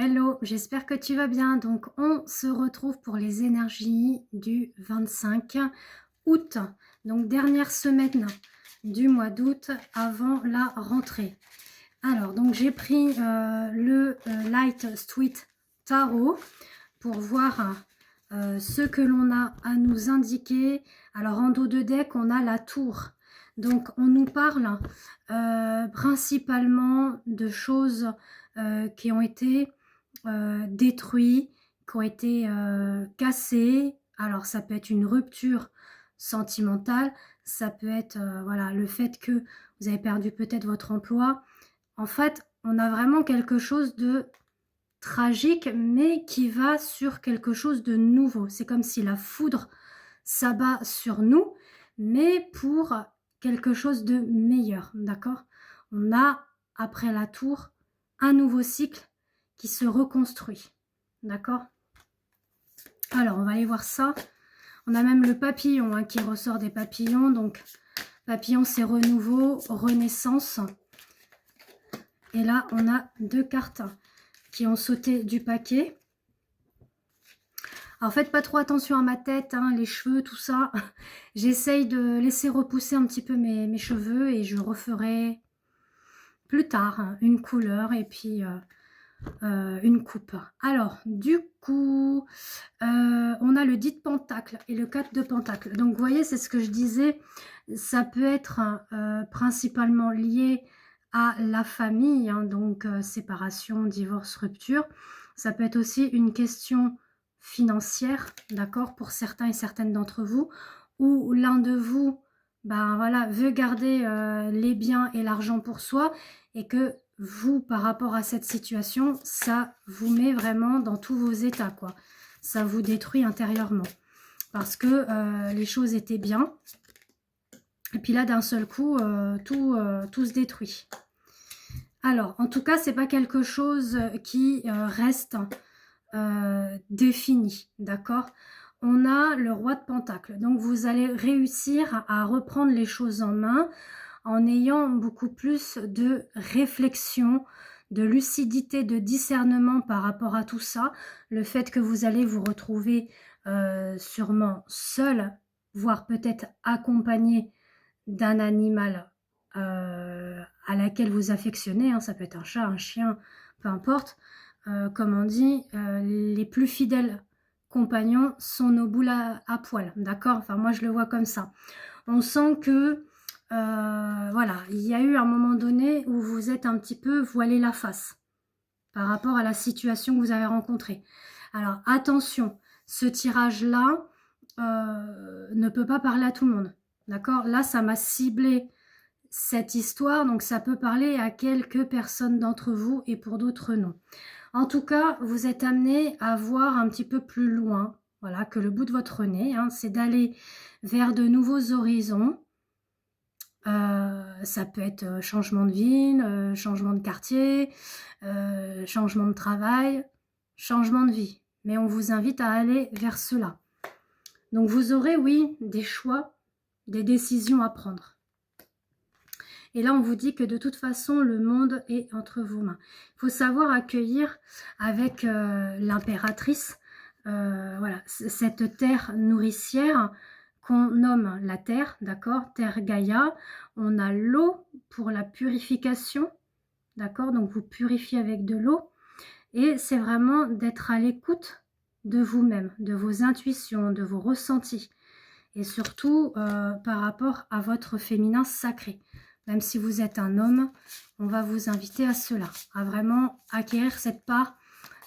Hello, j'espère que tu vas bien. Donc, on se retrouve pour les énergies du 25 août. Donc, dernière semaine du mois d'août avant la rentrée. Alors, donc j'ai pris le Light Sweet Tarot pour voir ce que l'on a à nous indiquer. Alors, en dos de deck, on a la tour. Donc, on nous parle principalement de choses qui ont été détruits, qui ont été cassés. Alors ça peut être une rupture sentimentale, ça peut être voilà, le fait que vous avez perdu peut-être votre emploi. En fait, on a vraiment quelque chose de tragique, mais qui va sur quelque chose de nouveau. C'est comme si la foudre s'abat sur nous, mais pour quelque chose de meilleur, d'accord? On a, après la tour, un nouveau cycle qui se reconstruit, d'accord? Alors, on va aller voir ça. On a même le papillon hein, qui ressort des papillons. Donc, papillon, c'est renouveau, renaissance. Et là, on a deux cartes qui ont sauté du paquet. Alors, faites pas trop attention à ma tête, hein, les cheveux, tout ça. J'essaye de laisser repousser un petit peu mes cheveux et je referai plus tard hein, une couleur et puis une coupe. Alors, du coup, on a le 10 de pentacle et le 4 de pentacle. Donc, vous voyez, c'est ce que je disais. Ça peut être principalement lié à la famille, hein, donc séparation, divorce, rupture. Ça peut être aussi une question financière, d'accord, pour certains et certaines d'entre vous, où l'un de vous, ben voilà, veut garder les biens et l'argent pour soi et que vous, par rapport à cette situation, ça vous met vraiment dans tous vos états, quoi. Ça vous détruit intérieurement. Parce que les choses étaient bien. Et puis là, d'un seul coup, tout se détruit. Alors, en tout cas, c'est pas quelque chose qui reste défini, d'accord? On a le roi de pentacle. Donc, vous allez réussir à reprendre les choses en main en ayant beaucoup plus de réflexion, de lucidité, de discernement par rapport à tout ça. Le fait que vous allez vous retrouver sûrement seul, voire peut-être accompagné d'un animal à laquelle vous affectionnez, hein, ça peut être un chat, un chien, peu importe. Comme on dit, les plus fidèles compagnons sont nos boules à poil, d'accord? Enfin, moi, je le vois comme ça. On sent que, voilà, il y a eu un moment donné où vous êtes un petit peu voilé la face par rapport à la situation que vous avez rencontrée. Alors, attention, ce tirage-là ne peut pas parler à tout le monde, d'accord? Là, ça m'a ciblé cette histoire, donc ça peut parler à quelques personnes d'entre vous et pour d'autres non. En tout cas, vous êtes amené à voir un petit peu plus loin, voilà, que le bout de votre nez, hein, c'est d'aller vers de nouveaux horizons. Ça peut être changement de ville, changement de quartier, changement de travail, changement de vie. Mais on vous invite à aller vers cela. Donc vous aurez, oui, des choix, des décisions à prendre. Et là, on vous dit que de toute façon, le monde est entre vos mains. Il faut savoir accueillir avec l'impératrice, voilà, cette terre nourricière qu'on nomme la terre, d'accord, terre Gaïa. On a l'eau pour la purification, d'accord, donc vous purifiez avec de l'eau. Et c'est vraiment d'être à l'écoute de vous-même, de vos intuitions, de vos ressentis. Et surtout par rapport à votre féminin sacré. Même si vous êtes un homme, on va vous inviter à cela, à vraiment acquérir cette part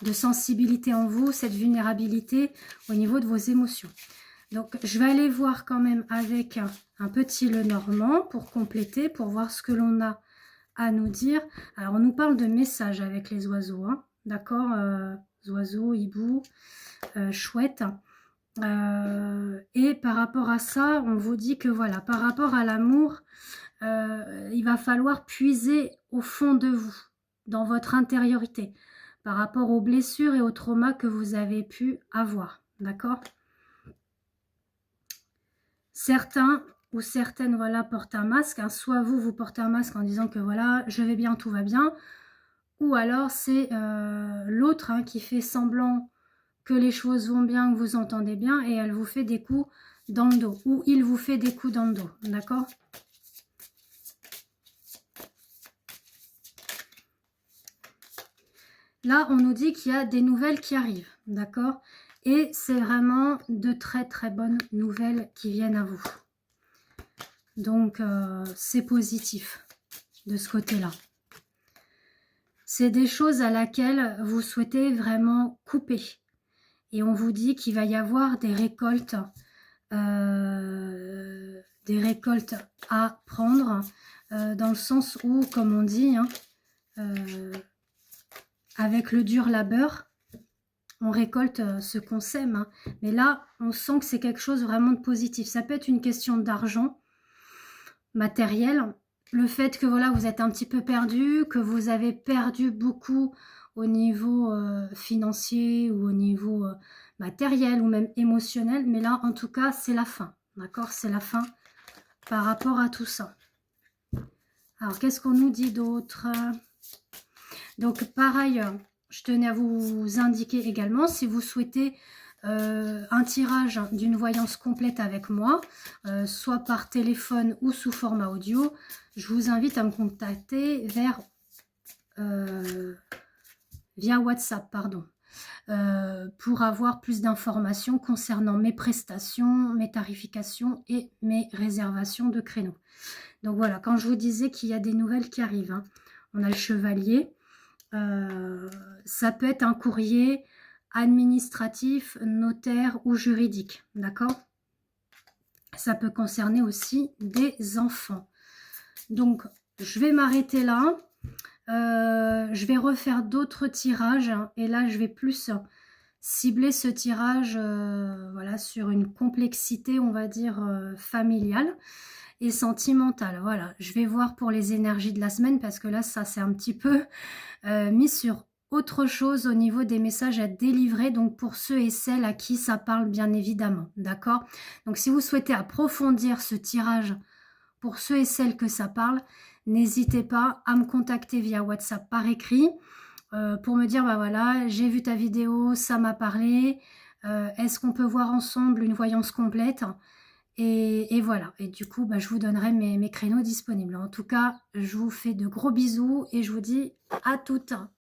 de sensibilité en vous, cette vulnérabilité au niveau de vos émotions. Donc, je vais aller voir quand même avec un petit Lenormand pour compléter, pour voir ce que l'on a à nous dire. Alors, on nous parle de messages avec les oiseaux, hein, d'accord, oiseaux, hiboux, chouettes. Et par rapport à ça, on vous dit que voilà, par rapport à l'amour, il va falloir puiser au fond de vous, dans votre intériorité, par rapport aux blessures et aux traumas que vous avez pu avoir, d'accord? Certains ou certaines, voilà, portent un masque, hein, soit vous portez un masque en disant que voilà, je vais bien, tout va bien, ou alors c'est l'autre hein, qui fait semblant que les choses vont bien, que vous entendez bien, et elle vous fait des coups dans le dos, ou il vous fait des coups dans le dos, d'accord? Là, on nous dit qu'il y a des nouvelles qui arrivent, d'accord? Et c'est vraiment de très très bonnes nouvelles qui viennent à vous. Donc, c'est positif de ce côté-là. C'est des choses à laquelle vous souhaitez vraiment couper. Et on vous dit qu'il va y avoir des récoltes à prendre, dans le sens où, comme on dit, hein, avec le dur labeur, on récolte ce qu'on sème. Hein. Mais là, on sent que c'est quelque chose vraiment de positif. Ça peut être une question d'argent, matériel. Le fait que voilà, vous êtes un petit peu perdu, que vous avez perdu beaucoup au niveau financier ou au niveau matériel ou même émotionnel. Mais là, en tout cas, c'est la fin. D'accord? C'est la fin par rapport à tout ça. Alors, qu'est-ce qu'on nous dit d'autre? Donc, par ailleurs, je tenais à vous indiquer également, si vous souhaitez un tirage d'une voyance complète avec moi, soit par téléphone ou sous format audio, je vous invite à me contacter via WhatsApp, pardon, pour avoir plus d'informations concernant mes prestations, mes tarifications et mes réservations de créneaux. Donc voilà, quand je vous disais qu'il y a des nouvelles qui arrivent, hein, on a le chevalier, ça peut être un courrier administratif, notaire ou juridique, d'accord? Ça peut concerner aussi des enfants. Donc, je vais m'arrêter là. Je vais refaire d'autres tirages, hein, et là, je vais plus cibler ce tirage voilà, sur une complexité, on va dire, familiale et sentimentale. Voilà, je vais voir pour les énergies de la semaine parce que là, ça, c'est un petit peu mis sur autre chose au niveau des messages à délivrer, donc pour ceux et celles à qui ça parle bien évidemment, d'accord? Donc si vous souhaitez approfondir ce tirage pour ceux et celles que ça parle, n'hésitez pas à me contacter via WhatsApp par écrit pour me dire, bah voilà, j'ai vu ta vidéo, ça m'a parlé, est-ce qu'on peut voir ensemble une voyance complète? Et voilà, et du coup, bah, je vous donnerai mes créneaux disponibles. En tout cas, je vous fais de gros bisous et je vous dis à toutes.